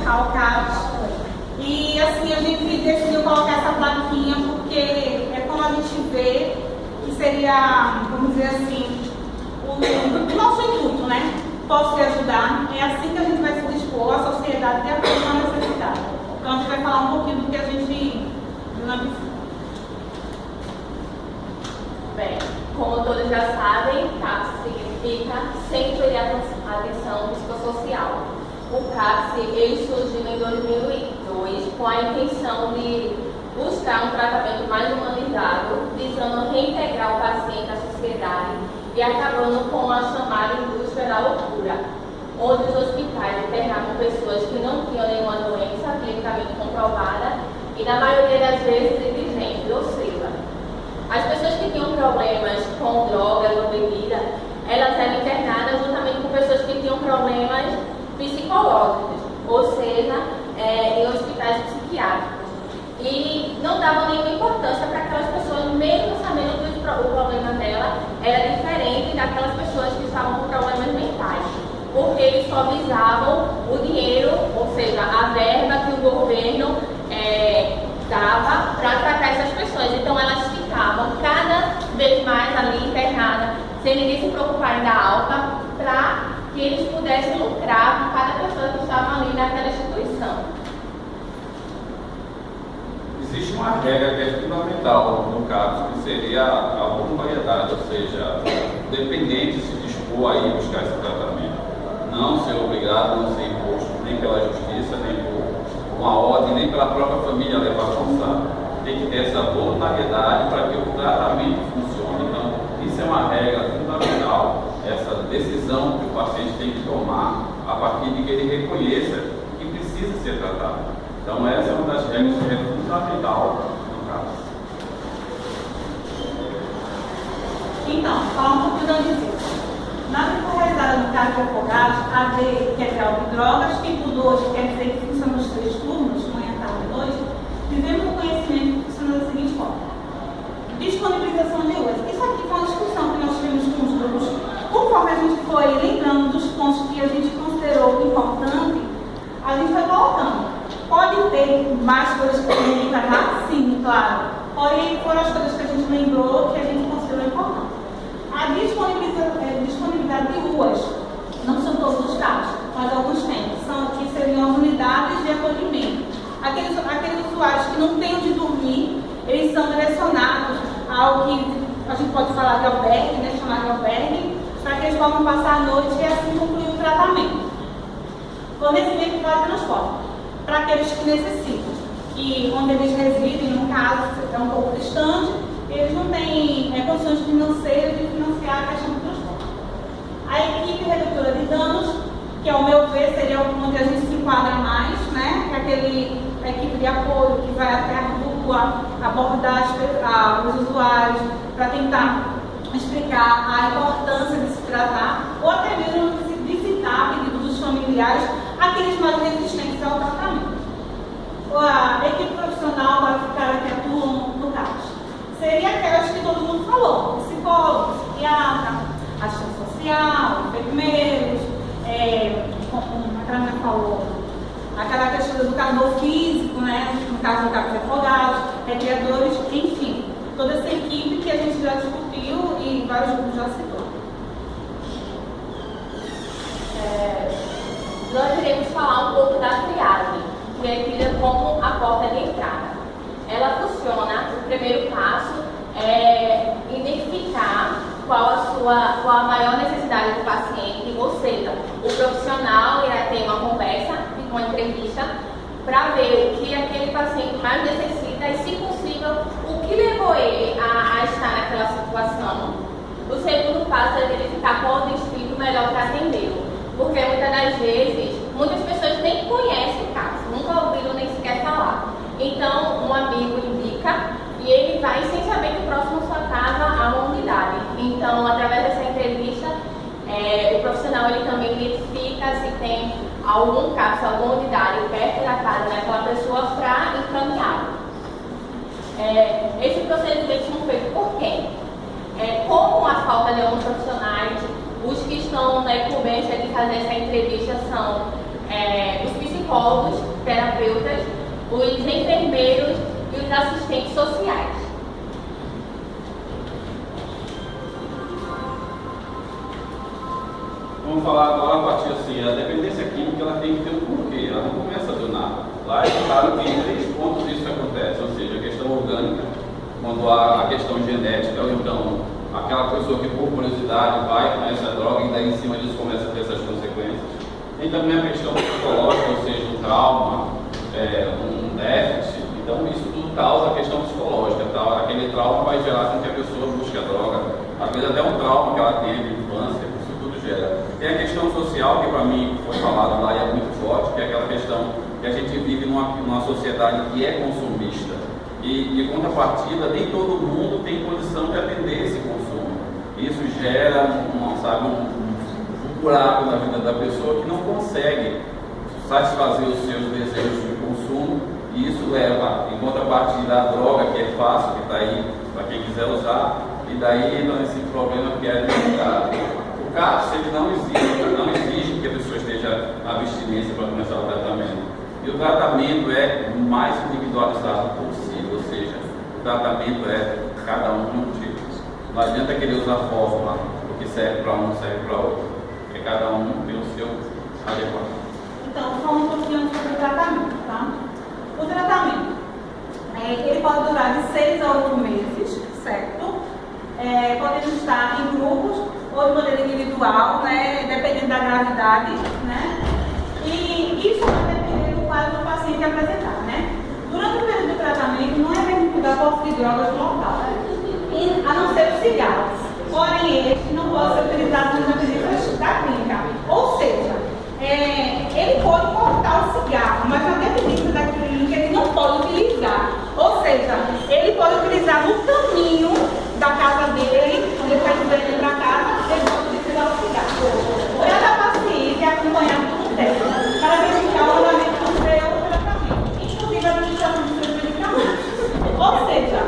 ao CAPS. E assim, a gente decidiu colocar essa plaquinha porque é como a gente vê que seria, vamos dizer assim, o nosso intuito, né? Posso te ajudar? É assim que a gente vai se dispor à sociedade de acordo com a necessidade. Então a gente vai falar um pouquinho do que a gente viu na visita. Bem, como todos já sabem, CAPS significa Centro de Atenção Psicossocial. O CAPS ele surgiu em 2002 com a intenção de buscar um tratamento mais humanizado, visando reintegrar o paciente à sociedade e acabando com a chamada indústria da loucura, onde os hospitais internavam pessoas que não tinham nenhuma doença clinicamente comprovada e, na maioria das vezes, indigentes, ou seja, as pessoas que tinham problemas com drogas ou bebida, elas eram internadas juntamente com pessoas que tinham problemas psicológicos, ou seja, em hospitais psiquiátricos. E não davam nenhuma importância para aquelas pessoas, mesmo sabendo que o problema dela era diferente daquelas pessoas que estavam com problemas mentais, porque eles só visavam o dinheiro, ou seja, a verba que o governo dava para tratar essas pessoas. Então elas ficavam cada vez mais ali internadas, sem ninguém se preocupar em dar alta, para que eles pudessem lucrar com cada pessoa que estava ali naquela instituição. Existe uma regra que é fundamental no caso, que seria a voluntariedade, ou seja, o dependente se dispor a ir buscar esse tratamento. Não ser obrigado, não ser imposto, nem pela justiça, nem por uma ordem, nem pela própria família levar a forçar. Tem que ter essa voluntariedade para que o tratamento funcione. Então, isso é uma regra fundamental, essa decisão que o paciente tem que tomar a partir de que ele reconheça que precisa ser tratado. Então, essa é uma das regras que é fundamental no caso. Então, falar um pouquinho da visita. Na visita realizada no caso de afogados, AD quer dizer algo de drogas, tipo 2 quer dizer que funciona nos 3 turnos, manhã, tarde e noite, tivemos o conhecimento que funciona da seguinte forma. Disponibilização de UAS. Isso aqui foi uma discussão que nós tivemos com os grupos. Conforme a gente foi lembrando dos pontos que a gente considerou importante, a gente foi colocando. Pode ter mais coisas que a gente tratar? Sim, claro. Porém, foram as coisas que a gente lembrou que a gente considerou importante. A disponibilidade de ruas, não são todos os casos, mas alguns têm, que seriam as unidades de acolhimento. Aqueles usuários que não têm onde dormir, eles são direcionados ao que a gente pode falar de albergue, né, chamar de albergue, para que eles possam passar a noite e assim concluir o tratamento. Fornecimento para transporte. Para aqueles que necessitam, que onde eles residem, no caso, é um pouco distante, eles não têm condições financeiras de financiar a questão do transporte. A equipe redutora de danos, que ao meu ver seria onde a gente se enquadra mais, né? Que é a equipe de apoio que vai até a rua, abordar os usuários para tentar explicar a importância de se tratar, ou até mesmo visitar a pedido dos familiares aqueles mais resistentes ao tratamento. A equipe profissional qualificada que atuam no caso seria aquelas que todo mundo falou: psicólogo, psiquiatra, assistente social, enfermeiros, como a Carmen falou, aquela questão do educador físico, né? No caso do CAPS Afogados, recreadores, enfim, toda essa equipe que a gente já discutiu e vários grupos já citou. Nós iremos falar um pouco da triagem, que é tida como a porta de entrada. Ela funciona, o primeiro passo é identificar qual a maior necessidade do paciente, ou seja, o profissional irá ter uma conversa, uma entrevista, para ver o que aquele paciente mais necessita e, se possível, o que levou ele a estar naquela situação. O segundo passo é verificar qual o distrito melhor para atendê-lo. Porque muitas das vezes, muitas pessoas nem conhecem o caso, nunca ouviram nem sequer falar. Então, um amigo indica e ele vai sem saber que próximo à sua casa há uma unidade. Então, através dessa entrevista, o profissional ele também identifica se tem algum caso, alguma unidade perto da casa daquela pessoa para encaminhá-lo. Esse procedimento é feito por quem? Como a falta de alguns profissionais, os que estão na incumbência de fazer essa entrevista são os psicólogos psicólogos, terapeutas, os enfermeiros e os assistentes sociais. Vamos falar agora a partir assim, a dependência química ela tem que ter um porquê, ela não começa do nada. Lá é claro que em 3 pontos isso acontece, ou seja, a questão orgânica, quando há a questão genética, ou então aquela pessoa que por curiosidade vai, conhece a droga e daí em cima disso começa a ter essas consequências. Tem também a questão psicológica, ou seja, um trauma, um déficit, então isso tudo causa a questão psicológica, tá? Aquele trauma vai gerar com que a pessoa busque a droga, às vezes até um trauma que ela teve de infância. Tem a questão social, que para mim foi falado lá e é muito forte, que é aquela questão que a gente vive numa sociedade que é consumista. E em contrapartida, nem todo mundo tem condição de atender esse consumo. Isso gera um buraco na vida da pessoa que não consegue satisfazer os seus desejos de consumo, e isso leva, em contrapartida, a droga, que é fácil, que está aí para quem quiser usar, e daí entra nesse problema que é limitado. O CAPS ele não exige que a pessoa esteja na abstinência para começar o tratamento. E o tratamento é o mais individualizado possível, ou seja, o tratamento é cada um de um tipo. Não adianta querer usar fórmula, o que serve para um serve para outro, porque cada um tem o seu adequado. Então, falando um pouquinho sobre o tratamento, tá? O tratamento, ele pode durar de 6 a 8 meses, certo? Podemos estar em grupos ou de maneira individual, né, dependendo da gravidade, né? E isso vai depender do quadro do paciente apresentar, né? Durante o período de tratamento, não é permitido a posse de drogas no local, a não ser os cigarros. Porém, este não pode ser utilizado nas medidas da clínica. Ou seja, ele pode cortar o cigarro, mas na dependência da clínica ele não pode utilizar. Ou seja, ele pode utilizar no caminho da casa dele, quando ele vai ir para casa, ele pode utilizar o cigarro. Cada paciente é acompanhado por um técnico para verificar o andamento do seu tratamento, inclusive a administração dos seus medicamentos. Ou seja,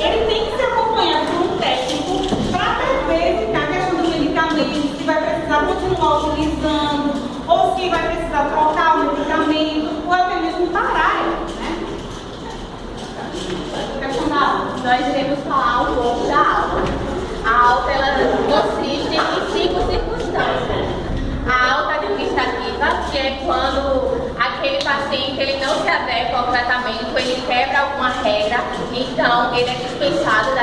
ele tem que ser acompanhado por um técnico para verificar a questão do medicamento, se vai precisar continuar utilizando, ou se vai precisar trocar o medicamento, ou até mesmo parar ele, né? Nós iremos falar um pouco da alta. A alta ela consiste em 5 circunstâncias. A alta administrativa, que é quando aquele paciente ele não se adequa ao tratamento, ele quebra alguma regra, então ele é dispensado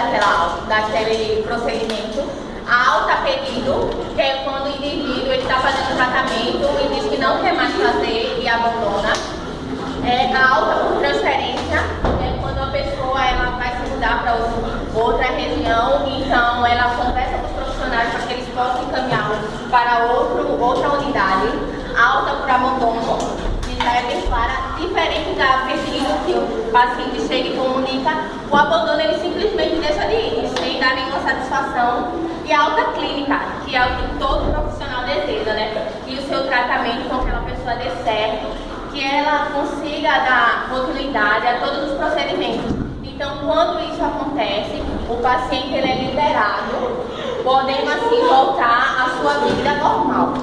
daquele procedimento. A alta a pedido, que é quando o indivíduo está fazendo o tratamento e diz que não quer mais fazer e abandona. A alta por transferência, quando a pessoa ela vai se mudar para outra região, então ela conversa com os profissionais para que eles possam encaminhá-lo para outra unidade. A alta por abandono, que já é bem clara, diferente da pedido que o paciente chega e comunica, o abandono ele simplesmente deixa de ir, sem dar nenhuma satisfação. E a alta clínica, que é o que todo profissional deseja, né? Que o seu tratamento com aquela pessoa dê certo, que ela consiga dar continuidade a todos os procedimentos. Então, quando isso acontece, o paciente ele é liberado, podendo assim voltar à sua vida normal.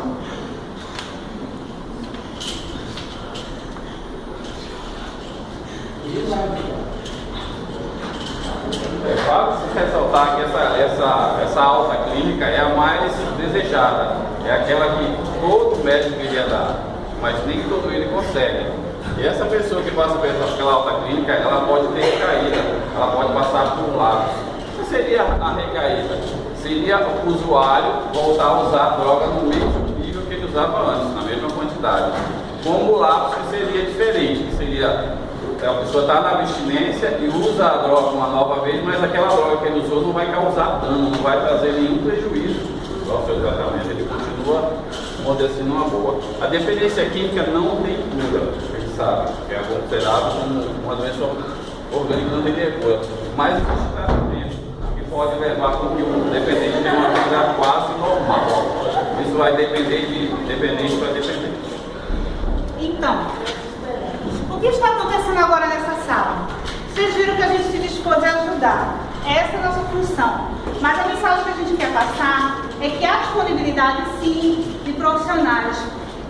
Vale se ressaltar que essa alta clínica é a mais desejada, é aquela que todo médico queria dar, mas nem todo ele consegue. E essa pessoa que passa pela alta clínica, ela pode ter recaída, ela pode passar por lápis. O que seria a recaída? Seria o usuário voltar a usar a droga no mesmo nível que ele usava antes, na mesma quantidade. Como o lápis que seria diferente, que seria a pessoa está na abstinência e usa a droga uma nova vez, mas aquela droga que ele usou não vai causar dano, não vai trazer nenhum prejuízo ao seu tratamento, ele continua, vamos dizer assim, numa boa. A dependência química não tem cura, a gente sabe, que é considerado como uma doença orgânica não tem cura, mas existe tratamento que pode levar com que o dependente tenha uma vida quase normal. Isso vai depender de dependente para dependente. Então, o que está acontecendo agora nessa sala? Vocês viram que a gente se dispôs a ajudar. Essa é a nossa função. Mas a mensagem que a gente quer passar é que há disponibilidade, sim, de profissionais.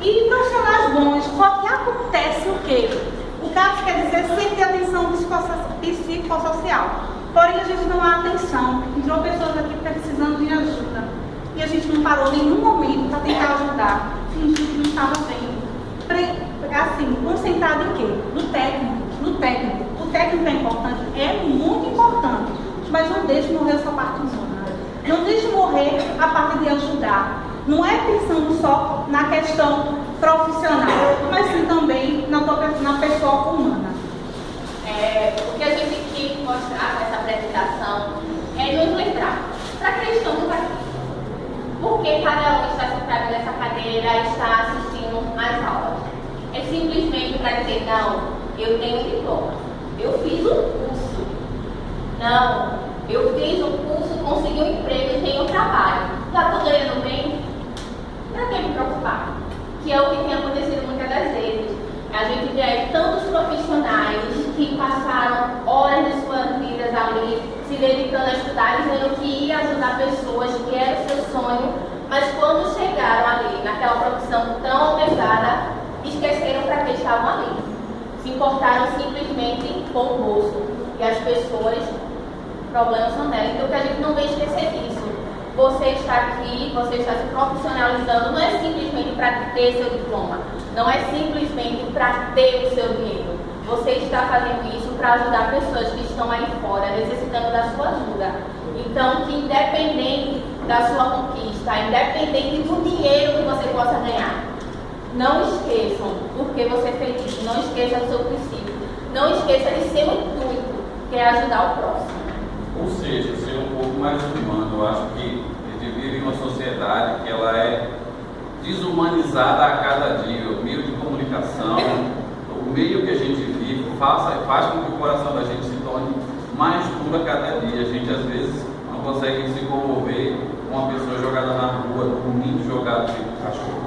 E profissionais bons, só que acontece o quê? O CAPS quer dizer sem ter atenção psicossocial. Porém, a gente não há atenção. Entrou pessoas aqui precisando de ajuda. E a gente não parou em nenhum momento para tentar ajudar. Fingindo que não estava vendo. Assim, concentrado em quê? No técnico. O técnico é importante? É muito importante. Mas não deixe morrer a sua parte humana. Não deixe morrer a parte de ajudar. Não é pensando só na questão profissional, mas sim também na pessoa humana. O que a gente quis mostrar nessa apresentação é nos lembrar para que estamos aqui. Por que cada um está sentado nessa cadeira e está assistindo às aulas? É simplesmente para dizer, não, eu tenho diploma, eu fiz um curso. Não, eu fiz um curso, consegui um emprego e tenho trabalho. Já estou ganhando bem? Para que me preocupar? Que é o que tem acontecido muitas das vezes. A gente vê aí tantos profissionais que passaram horas de suas vidas ali, se dedicando a estudar, dizendo que ia ajudar pessoas, que era o seu sonho, mas quando chegaram ali, naquela profissão tão almejada, esqueceram para que estavam ali. Se importaram simplesmente com o bolso. E as pessoas, problemas são delas. Então, que a gente não vem esquecer disso. Você está aqui, você está se profissionalizando, não é simplesmente para ter seu diploma, não é simplesmente para ter o seu dinheiro. Você está fazendo isso para ajudar pessoas que estão aí fora, necessitando da sua ajuda. Então, que independente da sua conquista, independente do dinheiro que você possa ganhar, não esqueçam porque você fez isso, não esqueça do seu princípio, não esqueça de seu intuito, que é ajudar o próximo. Ou seja, ser um pouco mais humano. Eu acho que a gente vive em uma sociedade que ela é desumanizada a cada dia. O meio de comunicação, o meio que a gente vive faz com que o coração da gente se torne mais duro a cada dia. A gente às vezes não consegue se comover com uma pessoa jogada na rua, dormindo jogado de cachorro.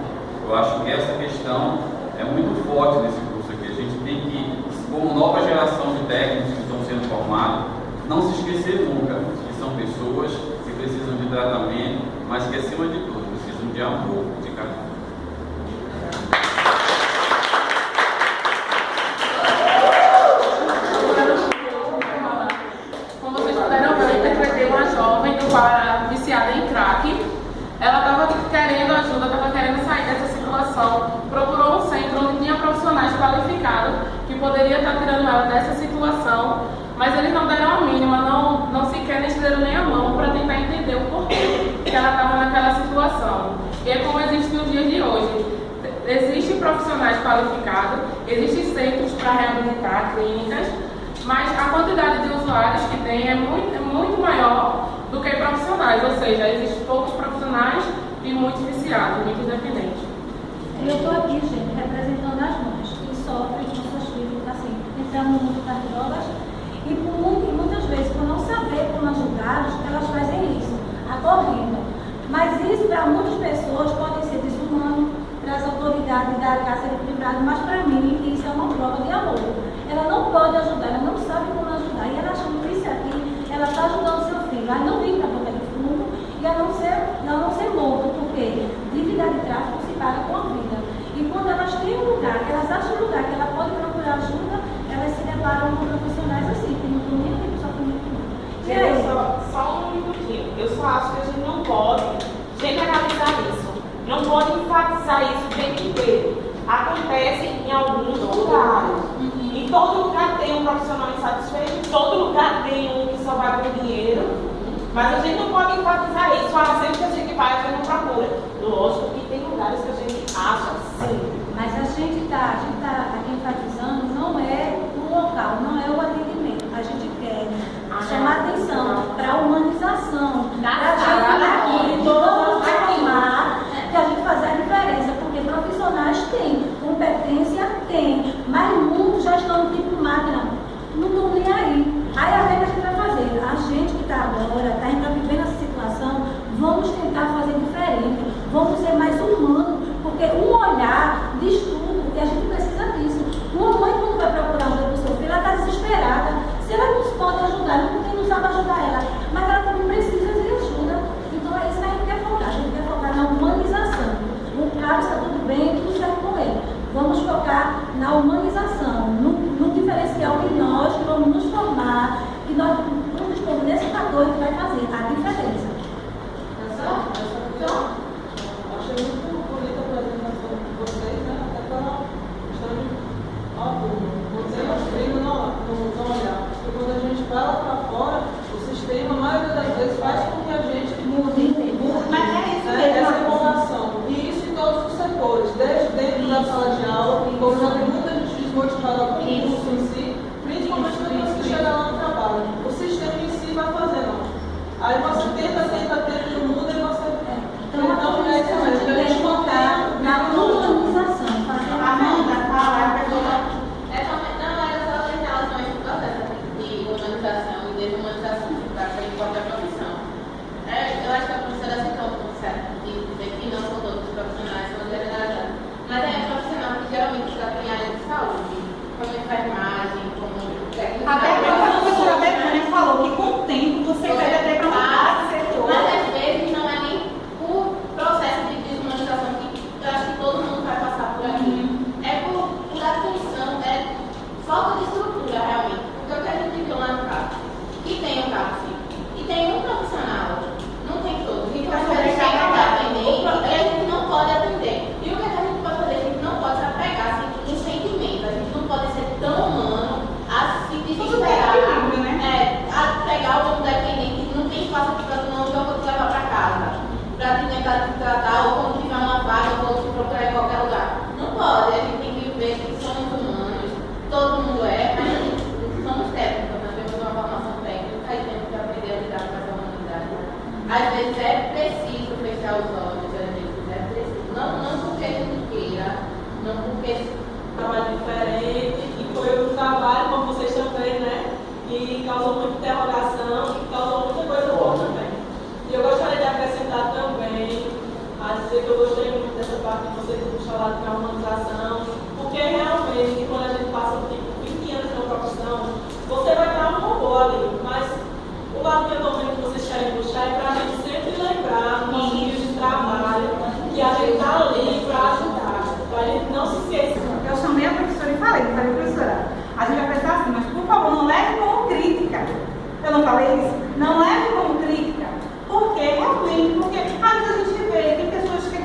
Eu acho que essa questão é muito forte nesse curso aqui. A gente tem que, como nova geração de técnicos que estão sendo formados, não se esquecer nunca que são pessoas que precisam de tratamento, mas que acima de tudo precisam de amor, de carinho. Como vocês puderam ver, eu interpretei uma jovem do qual era viciada em crack. Ela estava querendo ajuda, estava querendo sair dessa situação, procurou um centro onde tinha profissionais qualificados que poderiam estar tirando ela dessa situação, mas eles não deram a mínima, não sequer estenderam nem a mão para tentar entender o porquê que ela estava naquela situação. E é como existe nos dias de hoje. Existem profissionais qualificados, existem centros para reabilitar, clínicas, mas a quantidade de usuários que tem é muito maior do que profissionais, ou seja, existem poucos profissionais e muitos viciados, muitos dependentes. Eu estou aqui, gente, representando as mães que sofrem com seus filhos, assim, entrando no mundo das drogas e muitas vezes, por não saber como ajudá-los, elas fazem isso, acorrendo. Mas isso, para muitas pessoas, pode ser desumano, para as autoridades da cárcere privado, mas para mim, isso é uma prova de amor. Ela não pode ajudar, ela não sabe como ajudar, e ela achando que isso aqui, ela está ajudando o seu filho, ela não vir para botar de fundo e a não ser morto, porque dívida de tráfico se paga com a vida. E quando elas têm um lugar, que elas acham um lugar que ela pode procurar ajuda, elas se deparam com profissionais assim, que não tem nem tempo sofrimento não. E aí? Só um minutinho. Eu só acho que a gente não pode generalizar isso. Não pode enfatizar isso o tempo inteiro. Acontece em alguns lugares. Em todo lugar tem um profissional insatisfeito, em todo lugar tem um que só vai por dinheiro. Mas a gente não pode enfatizar isso. Sempre que a gente vai, a gente não procura. Lógico que tem lugares que a gente acha sim. Mas a gente tá aqui enfatizando não é o local, não é o atendimento. A gente quer chamar atenção para a humanização, para a gente aqui, todos afirmar que a gente fazer a diferença, porque profissionais têm, competência tem, mas muitos já estão tipo máquina, não estão nem aí. Aí a gente vai fazer, a gente que está agora, está vivendo essa situação, vamos tentar fazer diferente, vamos ser mais humanos, porque um olhar diz tudo e a gente precisa disso. Uma mãe quando vai procurar ajuda para o seu filho, ela está desesperada. Se ela não pode ajudar, não sabe ajudar ela, mas ela também precisa de ajuda. Então é isso que a gente quer focar. A gente quer focar na humanização. O cara está tudo bem, tudo certo com ele. Vamos focar na humanização, no diferencial que nós vamos nos formar, que nós vamos dispor nesse fator que vai fazer a diferença. Achei muito bonita a apresentação de vocês, né? Até pela questão de vocês mostrando no olhar. Porque quando a gente vai lá para fora, o sistema, a maioria das vezes, faz com que a gente mude essa informação. E isso em todos os setores, desde dentro da sala de aula, como já tem muita gente desmotivada com o curso em si, principalmente depois que chega lá no trabalho. O sistema em si vai fazer, não. Aí você tenta, não muda e você... Então, é isso mesmo, a gente focar na humanização. Amanda, fala, a pessoa... Não, era só em relação a esse processo de humanização e desumanização para a própria profissão. Eu acho que a professora citou um ponto certo de dizer que não são todos os profissionais são generalizados. Mas é profissional que geralmente está em área de saúde, como enfermagem, como técnico. Até porque a professora Betânia falou que com o tempo você vai até para mudar de setor. Mas às vezes não é nem por processo de desumanização que eu acho que todo mundo vai passar por aqui. É por atenção, é falta de estrutura realmente. Porque o que a gente viu lá no CAPS, que tem um CAPS e tem um profissional, não tem todos. Então a gente tem que atender e a gente não pode atender. E o que a gente pode fazer? A gente não pode se apegar assim, em sentimento. A gente não pode ser tão humano a se desesperar, a pegar o mundo dependente, não tem espaço aqui para tu não, eu vou te levar para casa. Para te tentar te tratar, ou quando tiver uma vaga, eu vou te procurar em qualquer lugar. Não pode, a gente tem que ver que somos humanos, todo mundo é, mas a gente somos técnicos, nós temos uma formação técnica e temos que aprender a lidar com essa humanidade. Às vezes é preciso fechar os olhos, às vezes é preciso, não porque a gente queira, não porque trabalho diferente, e foi um trabalho, como vocês também, né? E causou muita interrogação e causou muita coisa boa também. E eu gostaria de acrescentar também, a dizer que eu gostei muito dessa parte que vocês têm falado para a humanização, porque realmente, quando a gente passa tipo, 20 anos na profissão, você vai estar um robô ali, mas o lado que eu estou vendo que vocês querem puxar é para a gente sempre lembrar no nosso dia de trabalho que a gente está ali para ajudar, para a gente não se esquecer. Eu chamei a professora e falei, professora, a gente vai pensar assim, mas por favor, não leve como crítica. Eu não falei isso? Não leve como crítica. Porque realmente, porque às vezes a gente vê, tem pessoas que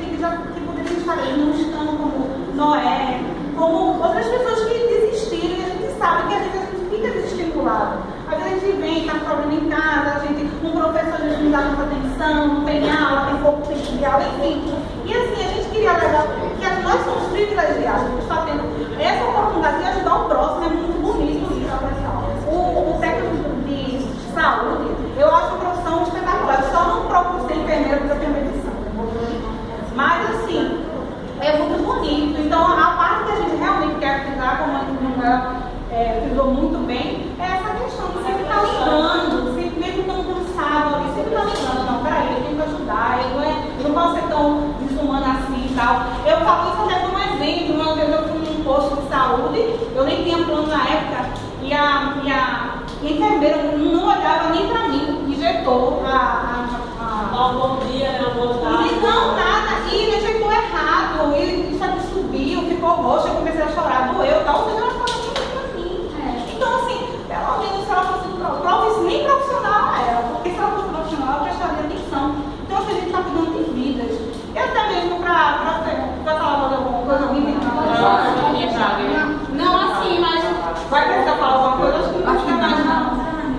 poderiam estar ali, não estão como Noé, como outras pessoas que desistiram, e a gente sabe que às vezes a gente fica desestimulado. Às vezes a gente vem, está com problema em casa, um professor às vezes não dá muita atenção, não tem aula, tem pouco tempo de aula, enfim. E assim, a gente queria levar, porque nós somos privilegiados, porque está tendo essa oportunidade de ajudar o próximo, é muito bonito isso, pessoal. O técnico de saúde, eu acho a profissão espetacular. Eu só não procuro ser enfermeira porque eu tenho medição. Mas assim, é muito bonito. Então a parte que a gente realmente quer frisar, como a Manuela frisou muito bem, é essa questão de sempre estar lembrando, sempre mesmo tão cansado ali, sempre estar lembrando, não, peraí, eu tenho que ajudar, eu não posso ser tão desumana assim e tal. Eu falo isso até como exemplo, uma vez eu fui num posto de saúde, eu nem tinha plano na época, e a enfermeira não olhava nem pra mim, injetou Um bom dia, né? Um bom tarde. Não, nada, e injetou errado, e isso aqui subiu, ficou roxo, eu comecei a chorar, doeu e tal, ou seja, ela ficava tudo pra mim. Então, assim, pelo menos se ela fosse nem profissional ela era, porque se ela fosse profissional, ela prestaria atenção. Então, assim, a gente está cuidando de vidas. E até mesmo pra falar mais alguma coisa, alguém não, assim, mas vai precisar falar alguma coisa? Acho que não precisa mais, não.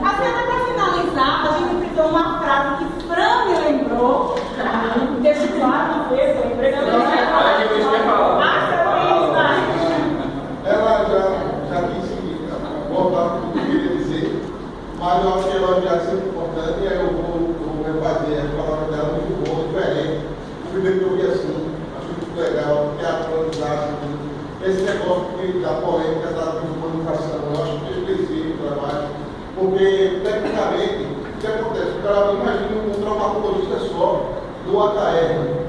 Assim, até pra finalizar, a gente precisou uma frase que Fran me lembrou. Deixa claro, não fez, eu lembrei. Olha que eu ia falar. Ela já disse voltar para o que eu queria dizer, mas eu acho que ela já é sempre importante e aí eu vou refazer as palavras dela muito boa, diferente. Primeiro que eu vi assim, acho muito legal, porque a aprendizagem, esse negócio da polêmica da desumanização, eu acho que é específico o trabalho, porque tecnicamente, o que acontece? O cara imagina um traumatologista só do AKR.